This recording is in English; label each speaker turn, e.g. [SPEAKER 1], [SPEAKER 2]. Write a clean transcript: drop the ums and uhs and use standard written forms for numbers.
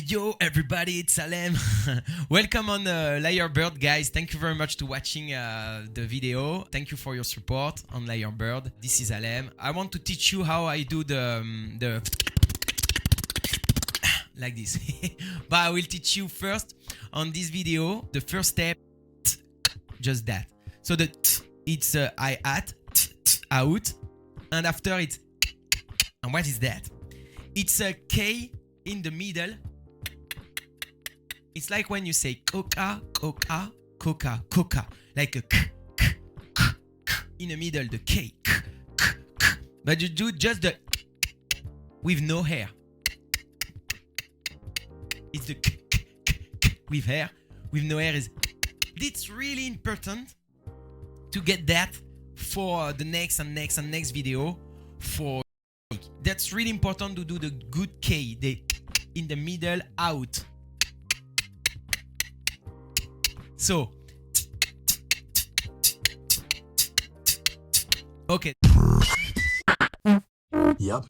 [SPEAKER 1] Yo everybody, it's ALEM. Welcome on Lyrebird, guys. Thank you very much to watching the video. Thank you for your support on Lyrebird. This is ALEM. I want to teach you how I do the like this. But I will teach you first on this video. The first step, just that. So the it's hi-hat, out, and after it's, and what is that? It's a K in the middle. It's like when you say coca, coca, coca, coca, like a k, k, k, k, in the middle, the K, k, k, k. But you do just the with no hair. It's the k, k, k, k, with hair. With no hair is. It's really important to get that for the next and next and next video. For that's really important to do the good K, the in the middle, out. So, okay.
[SPEAKER 2] Yep.